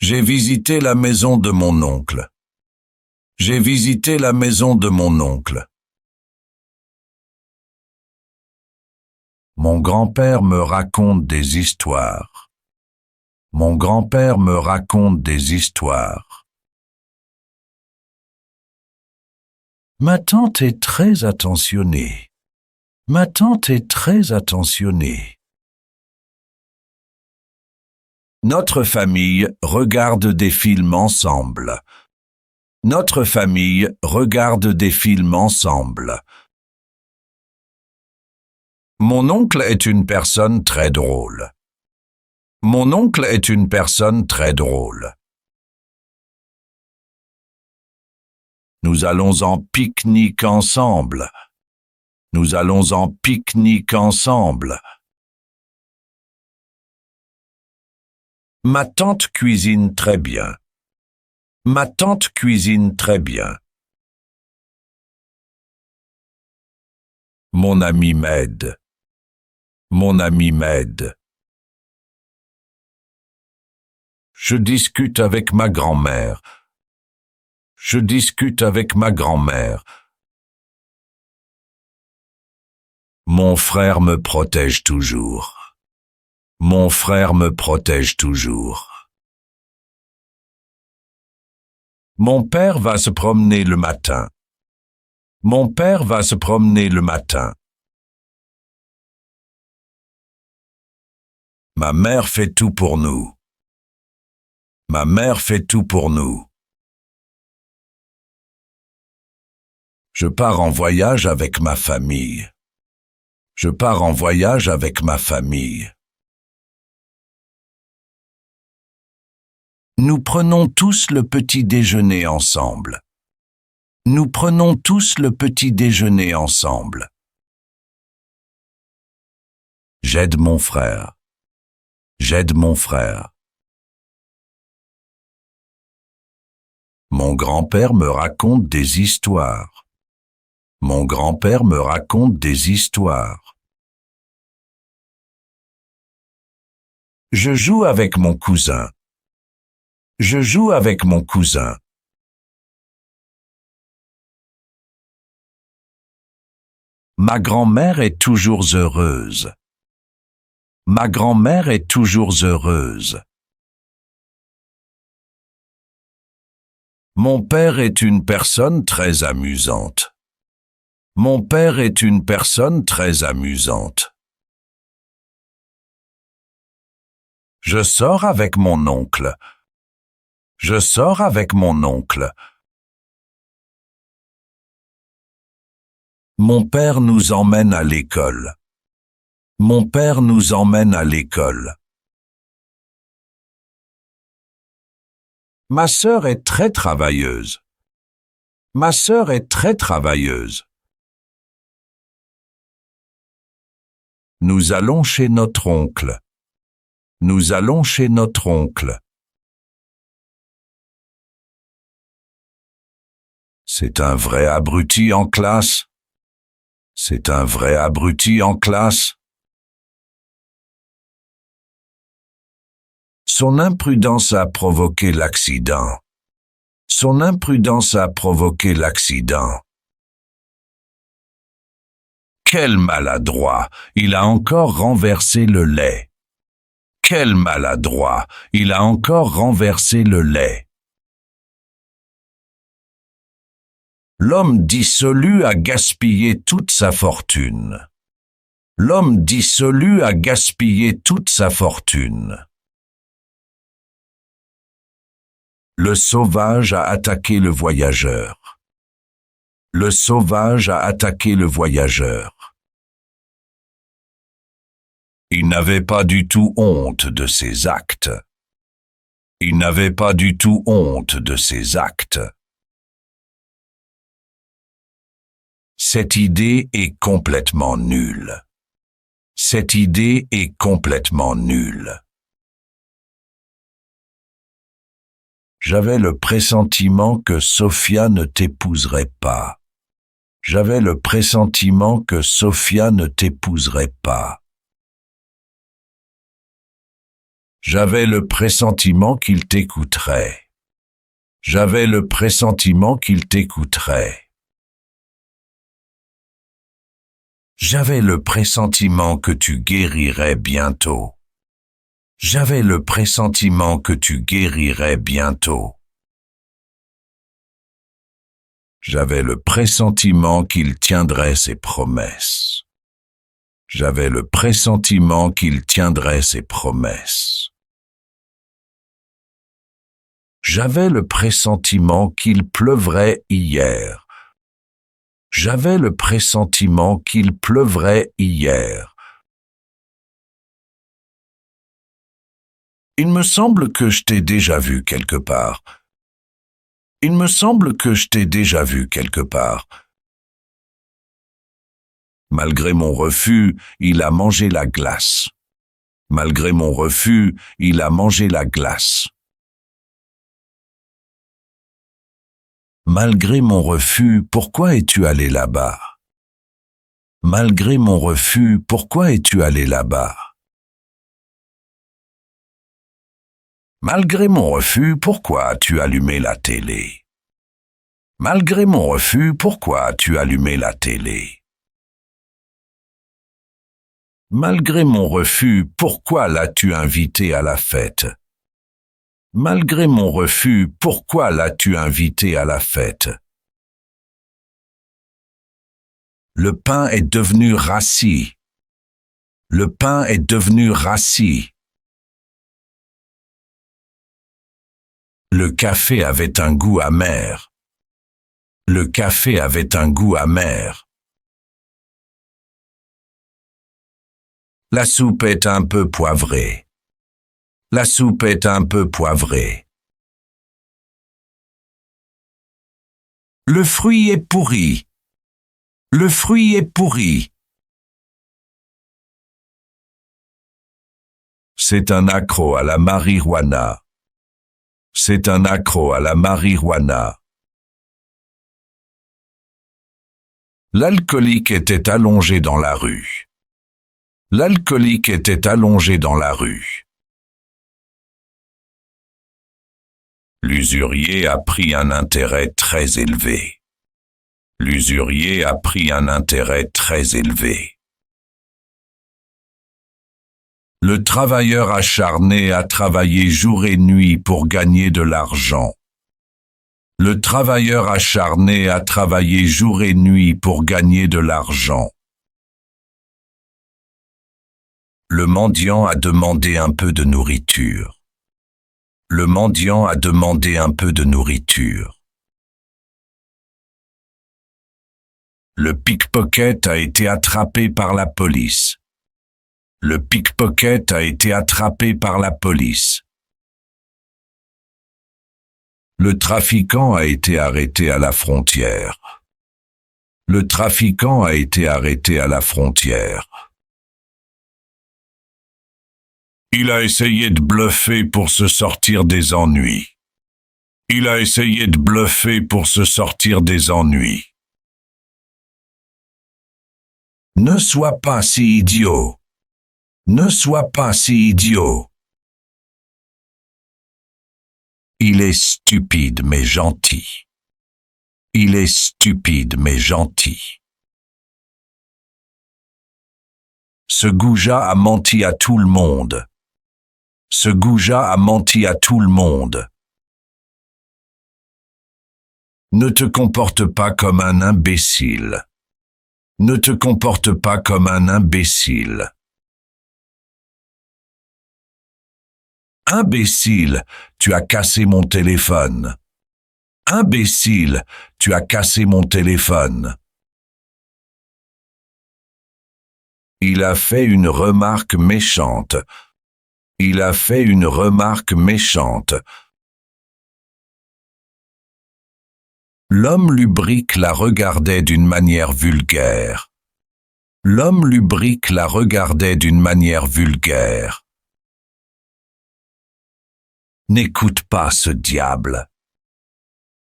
J'ai visité la maison de mon oncle. J'ai visité la maison de mon oncle. Mon grand-père me raconte des histoires. Mon grand-père me raconte des histoires. Ma tante est très attentionnée. Ma tante est très attentionnée. Notre famille regarde des films ensemble. Notre famille regarde des films ensemble. Mon oncle est une personne très drôle. Mon oncle est une personne très drôle. Nous allons en pique-nique ensemble. Nous allons en pique-nique ensemble. Ma tante cuisine très bien. Ma tante cuisine très bien. Mon ami m'aide. Mon ami m'aide. Je discute avec ma grand-mère. Je discute avec ma grand-mère. Mon frère me protège toujours. Mon frère me protège toujours. Mon père va se promener le matin. Mon père va se promener le matin. Ma mère fait tout pour nous. Ma mère fait tout pour nous. Je pars en voyage avec ma famille. Je pars en voyage avec ma famille. Nous prenons tous le petit déjeuner ensemble. Nous prenons tous le petit déjeuner ensemble. J'aide mon frère. J'aide mon frère. Mon grand-père me raconte des histoires. Mon grand-père me raconte des histoires. Je joue avec mon cousin. Je joue avec mon cousin. Ma grand-mère est toujours heureuse. Ma grand-mère est toujours heureuse. Mon père est une personne très amusante. Mon père est une personne très amusante. Je sors avec mon oncle. Je sors avec mon oncle. Mon père nous emmène à l'école. Mon père nous emmène à l'école. Ma sœur est très travailleuse. Ma sœur est très travailleuse. Nous allons chez notre oncle. Nous allons chez notre oncle. C'est un vrai abruti en classe. C'est un vrai abruti en classe. Son imprudence a provoqué l'accident. Son imprudence a provoqué l'accident. Quel maladroit! Il a encore renversé le lait. Quel maladroit! Il a encore renversé le lait. L'homme dissolu a gaspillé toute sa fortune. L'homme dissolu a gaspillé toute sa fortune. Le sauvage a attaqué le voyageur. Le sauvage a attaqué le voyageur. Il n'avait pas du tout honte de ses actes. Il n'avait pas du tout honte de ses actes. Cette idée est complètement nulle. Cette idée est complètement nulle. J'avais le pressentiment que Sophia ne t'épouserait pas. J'avais le pressentiment que Sophia ne t'épouserait pas. J'avais le pressentiment qu'il t'écouterait. J'avais le pressentiment qu'il t'écouterait. J'avais le pressentiment que tu guérirais bientôt. J'avais le pressentiment que tu guérirais bientôt. J'avais le pressentiment qu'il tiendrait ses promesses. J'avais le pressentiment qu'il tiendrait ses promesses. J'avais le pressentiment qu'il pleuvrait hier. J'avais le pressentiment qu'il pleuvrait hier. Il me semble que je t'ai déjà vu quelque part. Il me semble que je t'ai déjà vu quelque part. Malgré mon refus, il a mangé la glace. Malgré mon refus, il a mangé la glace. Malgré mon refus, pourquoi es-tu allé là-bas? Malgré mon refus, pourquoi es-tu allé là-bas? Malgré mon refus, pourquoi as-tu allumé la télé? Malgré mon refus, pourquoi as-tu allumé la télé? Malgré mon refus, pourquoi l'as-tu invité à la fête? Malgré mon refus, pourquoi l'as-tu invité à la fête? Le pain est devenu rassis. Le pain est devenu rassis. Le café avait un goût amer. Le café avait un goût amer. La soupe est un peu poivrée. La soupe est un peu poivrée. Le fruit est pourri. Le fruit est pourri. C'est un accro à la marijuana. C'est un accro à la marijuana. L'alcoolique était allongé dans la rue. L'alcoolique était allongé dans la rue. L'usurier a pris un intérêt très élevé. L'usurier a pris un intérêt très élevé. Le travailleur acharné a travaillé jour et nuit pour gagner de l'argent. Le travailleur acharné a travaillé jour et nuit pour gagner de l'argent. Le mendiant a demandé un peu de nourriture. Le mendiant a demandé un peu de nourriture. Le pickpocket a été attrapé par la police. Le pickpocket a été attrapé par la police. Le trafiquant a été arrêté à la frontière. Le trafiquant a été arrêté à la frontière. Il a essayé de bluffer pour se sortir des ennuis. Il a essayé de bluffer pour se sortir des ennuis. Ne sois pas si idiot. Ne sois pas si idiot. Il est stupide mais gentil. Il est stupide mais gentil. Ce goujat a menti à tout le monde. Ce goujat a menti à tout le monde. Ne te comporte pas comme un imbécile. Ne te comporte pas comme un imbécile. Imbécile, tu as cassé mon téléphone. Imbécile, tu as cassé mon téléphone. Il a fait une remarque méchante. Il a fait une remarque méchante. L'homme lubrique la regardait d'une manière vulgaire. L'homme lubrique la regardait d'une manière vulgaire. N'écoute pas ce diable.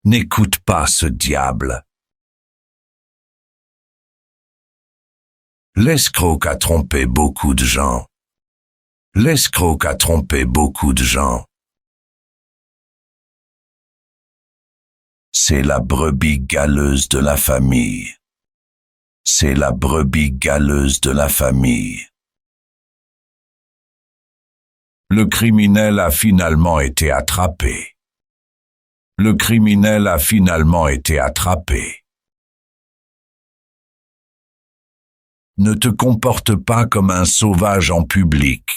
N'écoute pas ce diable. L'escroc a trompé beaucoup de gens. L'escroc a trompé beaucoup de gens. C'est la brebis galeuse de la famille. C'est la brebis galeuse de la famille. Le criminel a finalement été attrapé. Le criminel a finalement été attrapé. Ne te comporte pas comme un sauvage en public.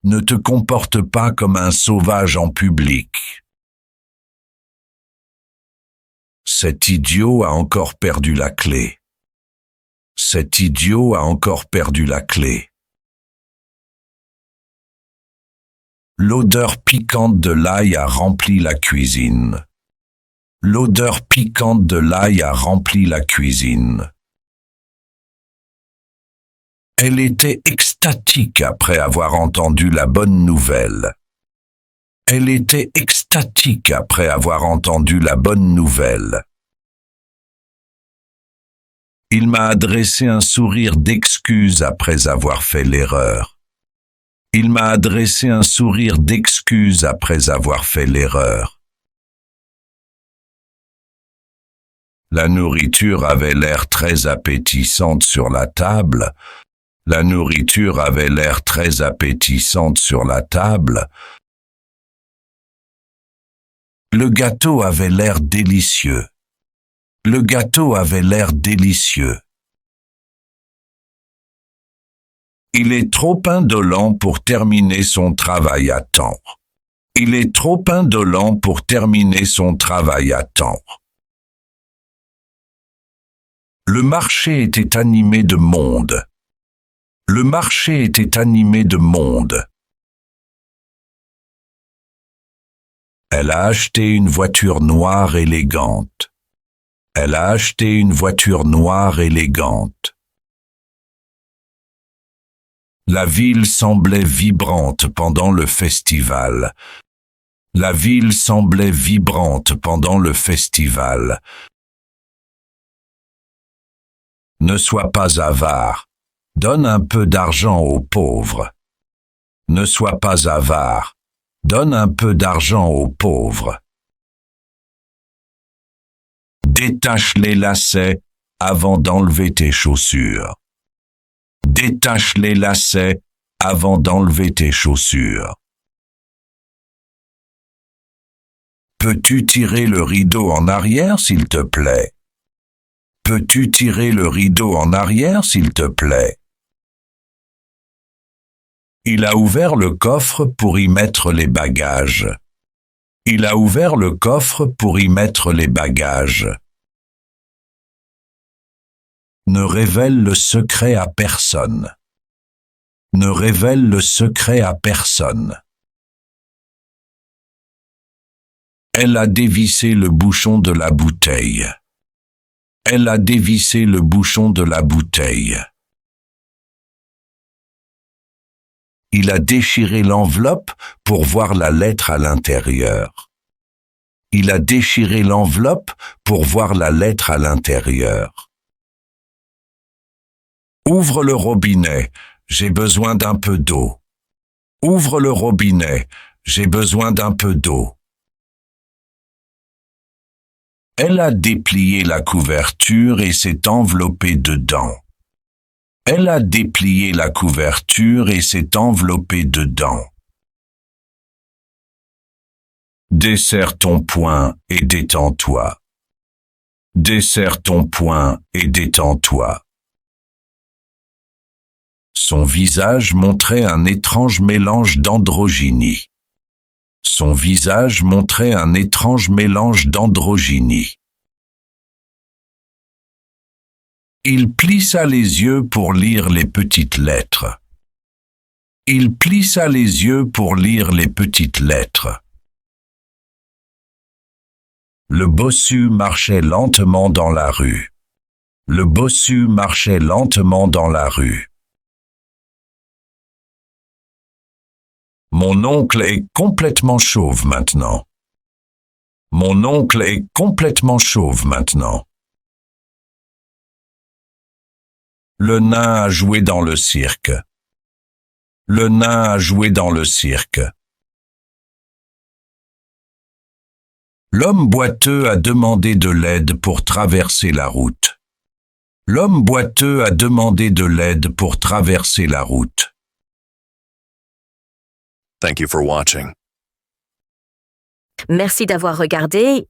Ne te comporte pas comme un sauvage en public. Cet idiot a encore perdu la clé. Cet idiot a encore perdu la clé. L'odeur piquante de l'ail a rempli la cuisine. L'odeur piquante de l'ail a rempli la cuisine. Elle était extatique après avoir entendu la bonne nouvelle. Elle était extatique après avoir entendu la bonne nouvelle. Il m'a adressé un sourire d'excuse après avoir fait l'erreur. Il m'a adressé un sourire d'excuse après avoir fait l'erreur. La nourriture avait l'air très appétissante sur la table. La nourriture avait l'air très appétissante sur la table. Le gâteau avait l'air délicieux. Le gâteau avait l'air délicieux. Il est trop indolent pour terminer son travail à temps. Il est trop indolent pour terminer son travail à temps. Le marché était animé de monde. Le marché était animé de monde. Elle a acheté une voiture noire élégante. Elle a acheté une voiture noire élégante. La ville semblait vibrante pendant le festival. La ville semblait vibrante pendant le festival. Ne sois pas avare. Donne un peu d'argent aux pauvres. Ne sois pas avare. Donne un peu d'argent aux pauvres. Détache les lacets avant d'enlever tes chaussures. Détache les lacets avant d'enlever tes chaussures. Peux-tu tirer le rideau en arrière, s'il te plaît? Peux-tu tirer le rideau en arrière, s'il te plaît? Il a ouvert le coffre pour y mettre les bagages. Il a ouvert le coffre pour y mettre les bagages. Ne révèle le secret à personne. Ne révèle le secret à personne. Elle a dévissé le bouchon de la bouteille. Elle a dévissé le bouchon de la bouteille. Il a déchiré l'enveloppe pour voir la lettre à l'intérieur. Il a déchiré l'enveloppe pour voir la lettre à l'intérieur. Ouvre le robinet, j'ai besoin d'un peu d'eau. Ouvre le robinet, j'ai besoin d'un peu d'eau. Elle a déplié la couverture et s'est enveloppée dedans. Elle a déplié la couverture et s'est enveloppée dedans. Desserre ton poing et détends-toi. Desserre ton poing et détends-toi. Son visage montrait un étrange mélange d'androgynie. Son visage montrait un étrange mélange d'androgynie. Il plissa les yeux pour lire les petites lettres. Il plissa les yeux pour lire les petites lettres. Le bossu marchait lentement dans la rue. Le bossu marchait lentement dans la rue. Mon oncle est complètement chauve maintenant. Mon oncle est complètement chauve maintenant. Le nain a joué dans le cirque. Le nain a joué dans le cirque. L'homme boiteux a demandé de l'aide pour traverser la route. L'homme boiteux a demandé de l'aide pour traverser la route. Thank you for watching. Merci d'avoir regardé